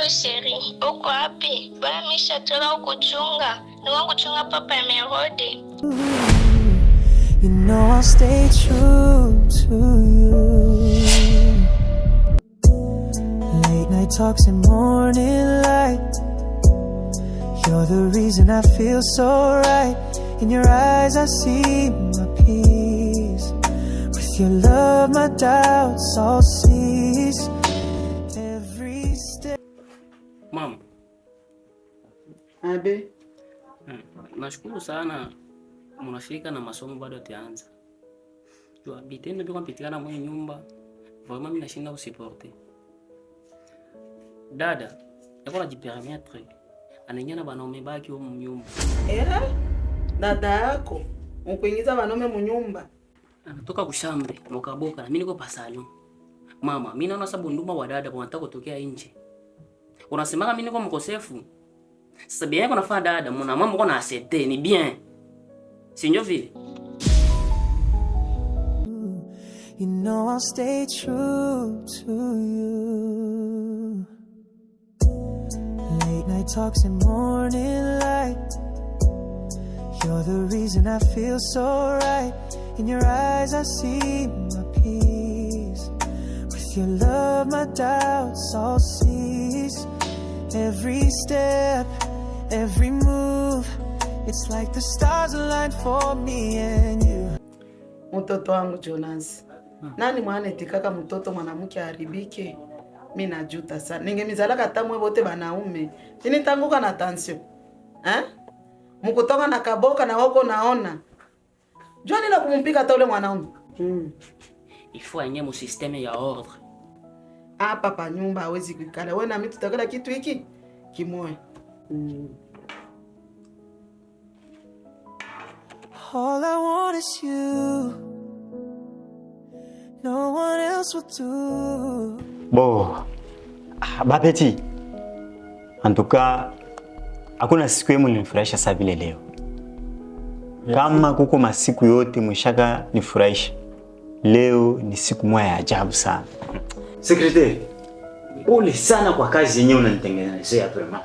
Hello Sherry, uko wapi? Bwana misha toka kuchunga. Ni wangu chunga papa amerudi. You know I'll stay true to you. Late night talks and morning light. You're the reason I feel so right. In your eyes I see my peace. With your love my doubts all cease. Every step. Mama. Abe. Nashukuru sana. Mnafika na masomo bado tianza. Jua bitendo biko mpitikana mwenye nyumba. Vraiment mimi nashinda kusuporter. Dada, yako na jipermettre. Ananyana banaume baki huko mnyumba. Dada yako ukuingiza wanaume mnyumba. Anatoka kushambre, mokaboka na mimi niko pasalo. Mama, mimi naona sababu nduma wa dada kwa nataka kutokea nje. Unasema mimi niko mkosefu. Sasa bien yako nafanya dada, mna mambo kuna accepter ni bien. Sinyo vile. You know I'll stay true to you. Late night talks and morning light. You're the reason I feel so right. In your eyes I see my peace. With your love my doubts all cease. Every step, every move, it's like the stars aligned for me and you. Mtoto wangu Jonas. Nani mwana etikaka mtoto mwanamke haribike? Mimi najuta sana. Ningemizalaka hata mwe wote banaume. Nini tanguka na tension? Mkutoka na kaboka na wako naona. Jua nini kumpika hata ule mwanaume? Il faut anye mu système ya ordre. Hapa pa nyumba hawezi kukala. Wewe na mimi tutakala kitu hiki kimoe. All I want is you. No one else will do. Bo, Bapeti. Antuka hakuna siku yemu nilifurahisha saa vile leo. Kama kuko masiku yote mwishaka nifurahisha. Leo ni siku moja ya ajabu sana. Sekretari, pole sana kwa kazi yenyewe unanitengenezea vraiment.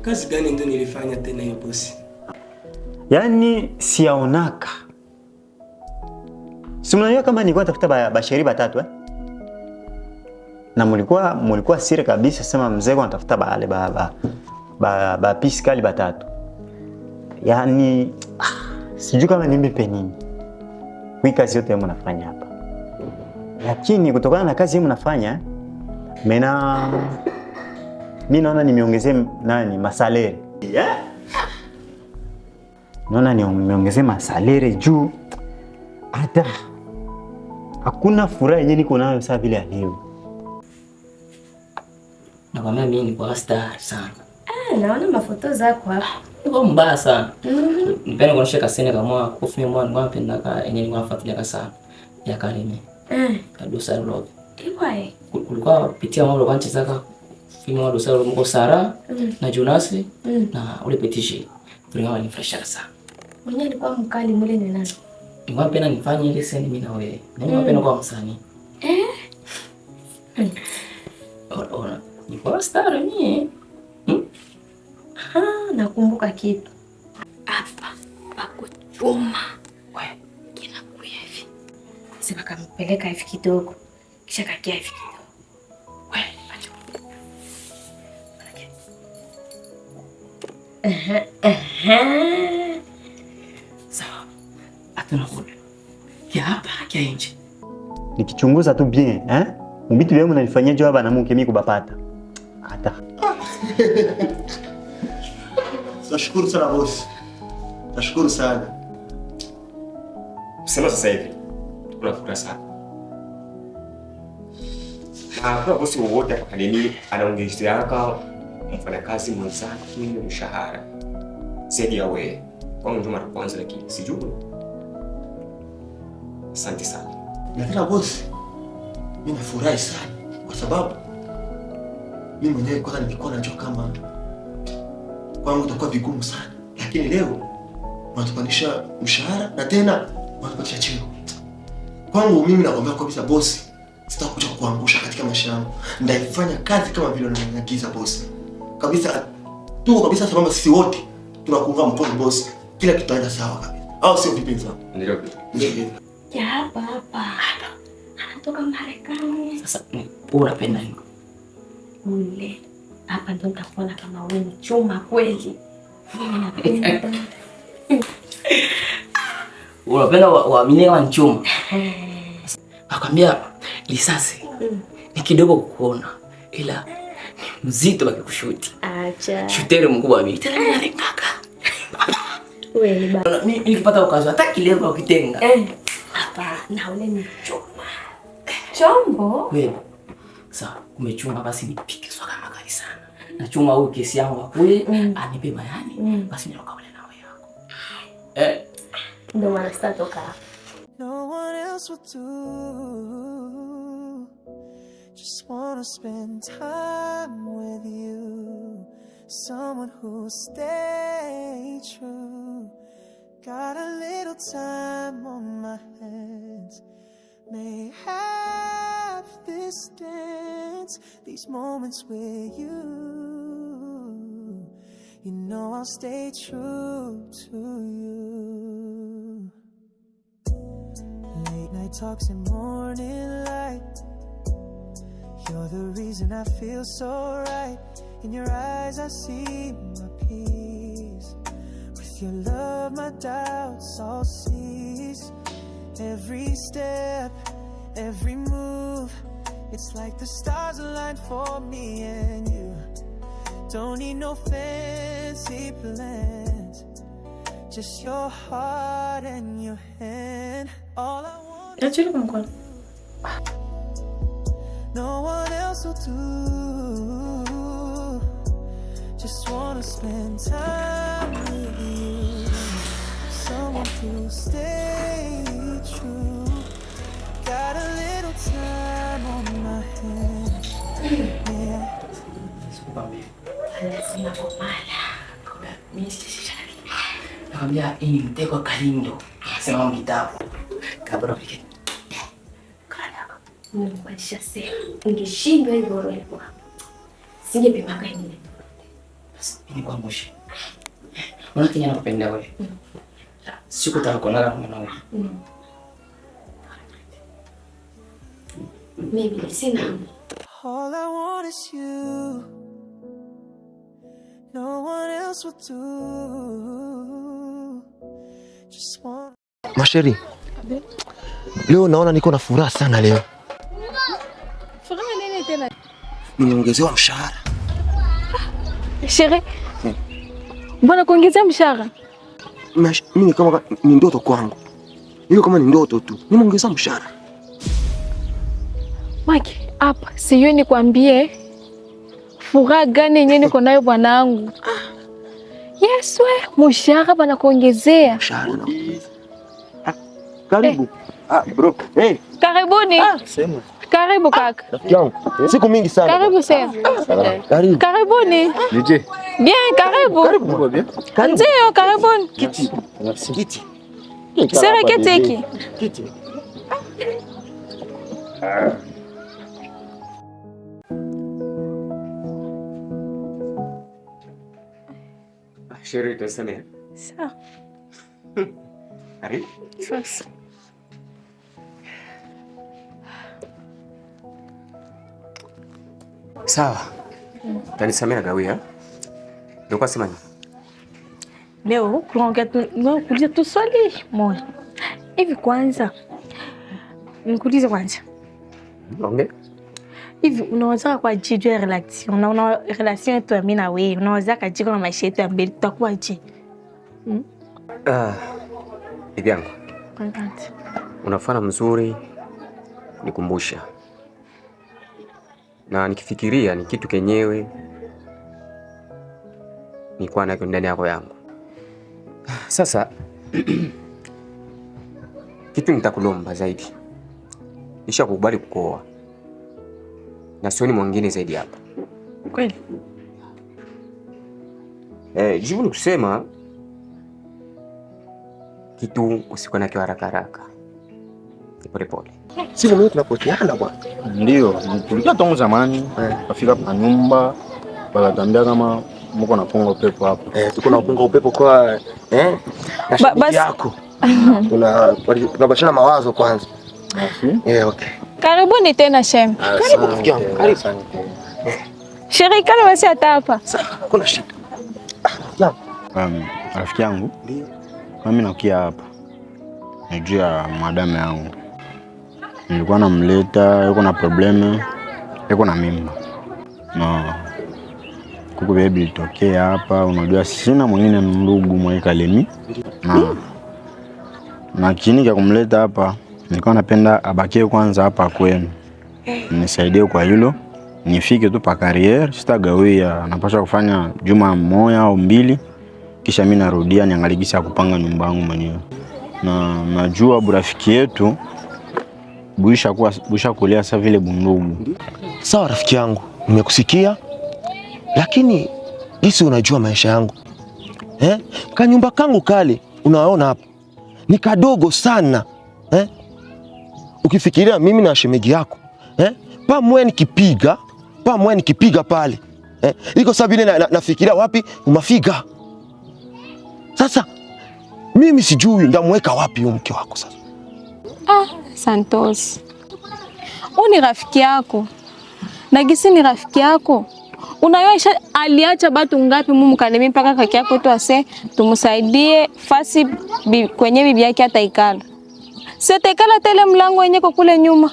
Kazi gani ndio nilifanya tena hiyo bosi? Yaani siaonaka. Si mnajua kama nilikuwa tafuta basheri batatu na mulikuwa siri kabisa sema mzee kwa natafuta bale ba piskali batatu. Yaani sijui kama nimbe nini. Kwa kazi yote mnafanya hapa. Lakini kutokana na kazi mnafanya mimi naona nimeongezea masalere. Naona nimeongezea masalere juu hata hakuna furaha yenyewe niko nayo saa vile leo. Na kwa mimi ni kwa star sana. Naona mafoto zako hapa. Niko mbaya sana. Mpenda kuonesha kasene kama kufanya mwana napenda ka yenyewe ni kufuatilia sana. Ya Karine. Kadosa road. Iwae. Kulikuwa pitia mambo kwanza zaka filmu wa dosa mko Sara na Jonas na ule petishi. Tulikuwa ni fresh sana. Mwenye alikuwa mkali mule ni nani? Ningependa nifanye ile scene mimi na wewe. Na ningependa kwa msanii. Ona. Ni kwa star mimi. Nakumbuka kitu. Hapa pako chuma. Wewe kinakuya hivi. Sema kampeleka hivi kidogo. Kisha kakia hivi kidogo. Wewe acha. Sawa. Atuna kule. Ya hapa kia nje. Nikichunguza tu bien, Mbitu leo mnanifanyia jua bana mke mimi kubapata. Hata. Nashukuru sana boss. Nashukuru sana. Sema sasa hivi. Tunafurahi sana. Kwa bosi wote hapa kanini anaongezeka mfanyakazi mwenzake mshahara. Zaidi ya wewe. Kwa ndio mara kwanza lakini sijui. Asante sana. Lakini boss, mimi nafurahi sana kwa sababu mimi mwenyewe kwanza nilikuwa najua kama kwangu itakuwa vigumu sana. Lakini leo wanatupandisha mshahara na tena wanatupatia cheo. Kwangu mimi nakwambia kabisa boss, sitakuja kuangusha katika maisha yangu. Ndaifanya kazi kama vile unaniagiza boss. Kabisa tuko kabisa sababu sisi wote tunakuunga mkono boss. Kila kitu kitaenda sawa kabisa. Au sio vipi mzangu? Ndio. Ya hapa. Anatoka Marekani. Sasa unapenda nini? Ule. Hapa ndio utakuona kama wewe ni chuma kweli. Mimi napenda. Unapenda waamini wa nchuma. Akwambia risasi ni kidogo kukuona, ila mzito wakikushuti. Acha. Shutere mkubwa wa mimi. Tena ninalengaka. Wewe ni baba. Mimi nilipata ukazo hata kileo ukitenga. Hapa na ule ni chuma. Chombo? Wewe. Sasa umechunga basi nipike soka makali sana. Na chuma huyu kesi yangu akule anipe bayani basi nikaule na wewe yako. Ndio maana sitatoka. No one else will do. Just wanna spend time with you. Someone who'll stay true. Got a little time on my hands. May have this dance, these moments with you. You know I'll stay true to you. Late night talks and morning light. You're the reason I feel so right. In your eyes I see my peace. With your love my doubts all cease. Every step, every move, it's like the stars aligned for me and you. Don't need no fancy plans, just your heart and your hand. All I want is no one else will do. Just wanna spend time with you. Someone to stay true. Got a little time on my hands. Yeah. Lazima kumala. Mimi sishari. Nakwambia hii ni mtego Kalindo. Sema kitabu. Kabla vile. Mungu alishasema. Ungeshindwa hivyo roho yako. Singepimaka ingine. Basi mimi kwa mwisho. Unaona Kenya nakupenda wewe. Sikutaka kuonana na wewe. Mimi sina. All I want is you. No one else will do. Just want. Masheri. Leo naona niko na furaha sana leo. Furaha nini tena? Nimeongezewa mshahara. Sheri. Mbona kuongezea mshahara? Mimi kama ni ndoto kwangu. Hiyo kama ni ndoto tu. Nimeongeza mshahara. Mike, hapa sijui nikwambie furaha gani yenyewe niko nayo bwanangu. Yes we, mshahara bana kuongezea. Mshahara na kuongeza. Karibu. Bro. Hey. Karibuni. Sema. Karibu kaka. Rafiki yangu. Siku mingi sana. Karibu sana. Karibu. Karibuni. Nije. Bien, karibu. Karibu bien. Ndio, karibuni. Kiti. Merci. Kiti. Sere kiti hiki. Kiti. Sheri tuseme. Sawa. Karibu. Sasa. Sawa. Tanisamea gawia. Ndio sema nini? Leo kuuliza tu swali moja. Hivi kwanza. Nikuulize kwanza. Ongea. Hivi unaweza kwa jiju ya relation, una relation yetu mimi na wewe, unaweza kajiko na maisha yetu ya mbele tutakuwa je? Bibi yangu. Unafanya mzuri nikumbusha. Na nikifikiria ni kitu kenyewe nilikuwa nacho ndani yako yangu. Sasa kitu nitakulomba zaidi. Nishakubali kukoa. Na sioni mwingine zaidi hapa. Kweli? Jibu ni kusema kitu usikuwa nacho haraka haraka. Pole pole. Siku mimi tunapoteana bwana. Ndio, tulikia tangu zamani. Kafika kwa nyumba, bakatambia kama mko napunga upepo hapo. Tuko napunga upepo kwa na shabiki yako. Tunabashana mawazo kwanza. Okay. Karibuni tena shem. Karibu rafiki yangu. Karibu sana. Shirika basi hata hapa. Kuna shida. Rafiki yangu. Mimi nakia hapa. Najua madame yangu. Nilikuwa namleta, yuko na probleme, yuko na mimba. Na kuku baby litokea hapa, unajua sina mwingine ndugu mwenye Kalemi. Na kini cha kumleta hapa, nilikuwa napenda abakie kwanza hapa kwenu. Nisaidie kwa hilo, nifike tu pa career, sitagawia, napaswa kufanya juma moja au mbili, kisha mimi narudia niangalie jinsi ya kupanga nyumba yangu mwenyewe. Na najua burafiki yetu buisha kulia sasa vile bundugu. Sawa rafiki yangu, nimekusikia. Lakini jinsi unajua maisha yangu. Kanyumba kangu kale unaona hapa ni kadogo sana. Ukifikiria mimi na shemegi yako, pamwe nikipiga pale. Iko sababu ile nafikiria wapi umafiga. Sasa mimi sijui ndamweka wapi huyo mke wako sasa. Santos. Ni rafiki yako. Na gisi ni rafiki yako. Unayoisha aliacha batu ngapi mumu Kalemi mpaka kaki yako tu ase tumusaidie fasi kwenye bibi yake ataikala. Si ataikala tele mlango yenye kwa kule nyuma.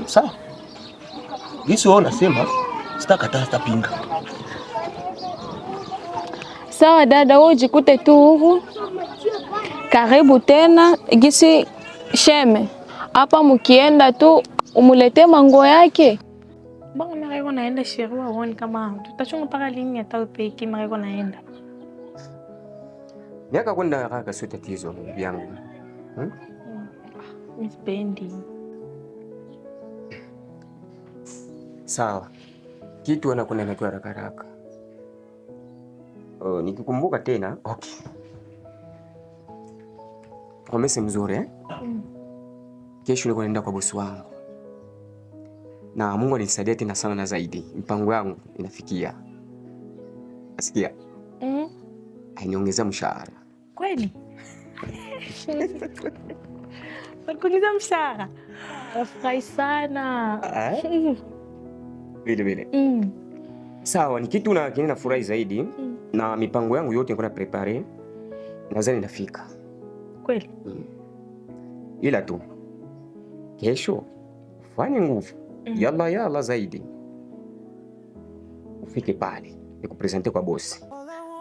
Sawa. Gisi wewe unasema sitakataa sitapinga. Sawa dada, wewe jikute tu huru. Karibu tena gisi sheme. Hapa mkienda tu umulete mango yake. Bongo mimi naenda shirua uone kama tutachunga paka lini hata peke mimi naenda. Miaka kwenda haraka sio tatizo bibi yangu. Msipendi. Sawa. Kitu anakwenda na kwa haraka. Nikikumbuka tena, okay. Promese mzuri Kesho niko naenda kwa bosi wangu. Na Mungu alisaidia tena sana na zaidi. Mpango yangu inafikia. Asikia? Aniongeza mshahara. Kweli? Kuongeza mshahara. Nafurahi sana. Vile. Sawa, ni kitu na kile nafurahi zaidi na mipango yangu yote niko na prepare. Nadhani nafika. Kweli? Ila tu kesho fanye nguvu. Yalla zaidi. Ufike pale nikupresente kwa bosi.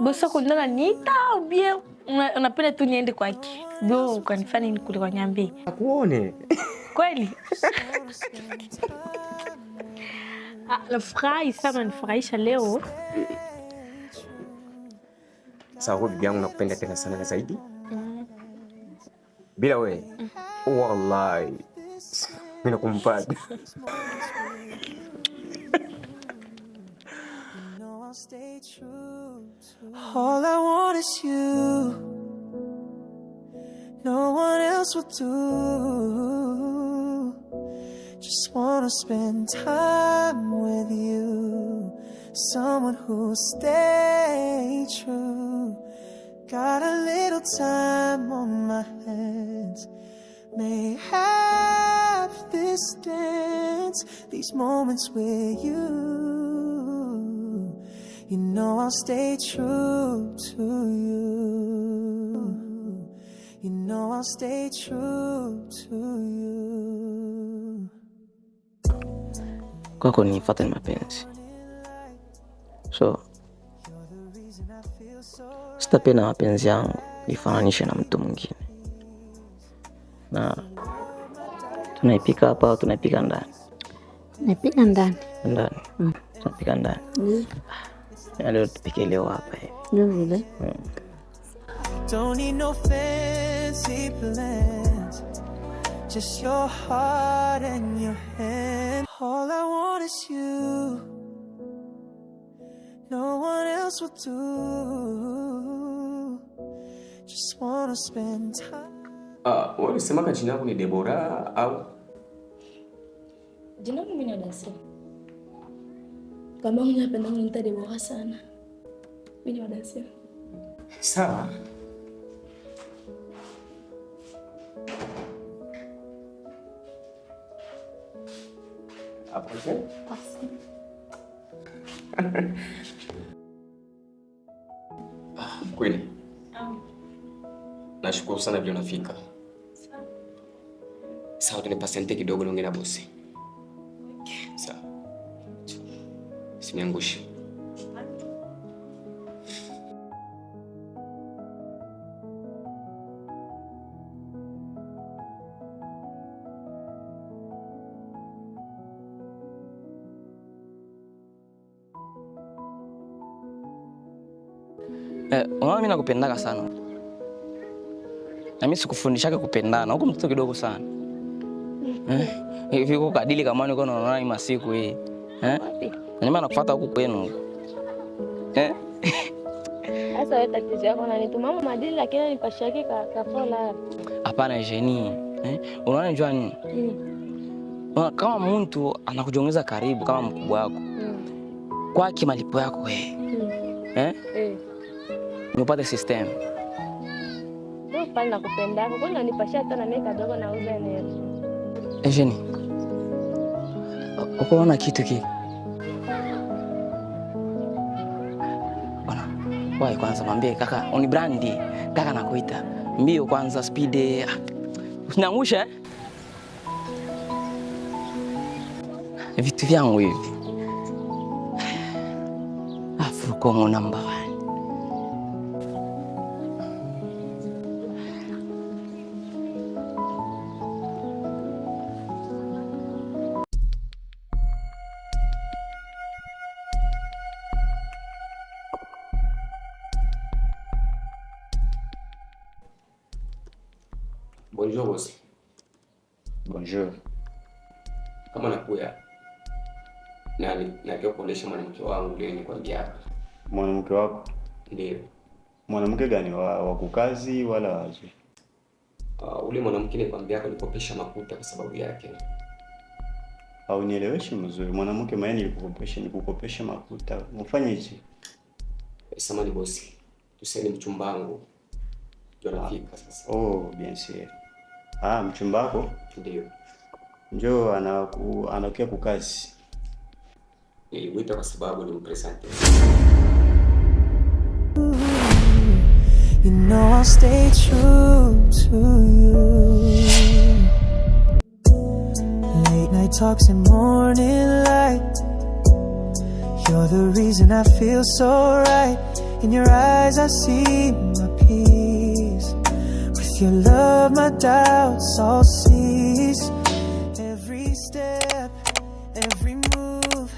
Bosi kunana nita bien. Unapenda tu niende kwake. Ndio ukanifanya nini kule kwa nyambi. Akuone. Kweli? Nafurahi sana, nifurahisha leo. Sawa bibi yangu, nakupenda tena sana na zaidi. Bila wewe wallahi mimi nakumpata. All I want is you. No one else will do. Just wanna spend time with you. Someone who'll stay true. Got a little time on my hands. May have this dance, these moments with you. You know I'll stay true to you. You know I'll stay true to you. Kwako nifuate mapenzi. So sitapenda mapenzi yangu nifananishe na mtu mwingine. Na tunaipika hapa au tunaipika ndani? Naipika ndani. Ndani. Tunapika ndani. Leo tupike leo hapa hivi. Ndio vile. Don't need no fancy plans. Just your heart and your hand. All I want is you. No one else will do. just wanna spend time. Wewe ulisema jina lako ni Deborah au? Jina langu mimi ni Dasia. Kama mimi napenda kunita Deborah sana. Mimi ni Dasia. Sawa. Hapo je? Kweli. Nashukuru sana vile unafika. Sawa, tunipa sente kidogo niongee na bosi. Sawa. Siniangushe. Unaona mimi nakupendaka sana. Na mimi sikufundishaka kupendana. Huko mtoto kidogo sana. Hivi uko kadili kama niko naona ni masiku hii. Nyama nakufuata huko kwenu. Sasa wewe tatizo yako unanituma madili lakini nipashaki kafola. Hapana Jenny. Unaona njoo nini? Kama mtu anakujongeza karibu kama mkubwa wako. Kwa malipo yako wewe. Nipate system. Ndio pale nakupendaka. Kwa nini unanipashia hata na mimi kadogo na uza neno? Jenny. Uko kitu kiki? Bwana, wewe kwanza mwambie kaka, uni brandi. Kaka nakuita. Mbio kwanza speed. Usinangusha vitu vyangu hivi. Afro number 1. Bonjour bosi. Bonjour. Kama nakuya. Na kuonesha mwanamke wangu leo nikwambia hapa. Mwanamke wako? Ndio. Mwanamke gani, wa kukazi wala wazi? Ule mwanamke nikwambia hapa nikopesha makuta kwa sababu yake. Au nieleweshe mzuri. Mwanamke mwenye nikukopesha makuta. Mfanye hichi. Samani bosi. Tuseme mchumba wangu. Ndio rafika sasa. Oh, bien sûr. Mchumba wako? Ndio. Njoo anakuja kukazi. Nilimuita kwa sababu ni mpresente. You know I'll stay true to you. Late night talks and morning light. You're the reason I feel so right. In your eyes I see my peace. With your love my doubts all cease. Every step, every move,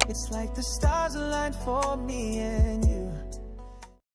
it's like the stars aligned for me and you.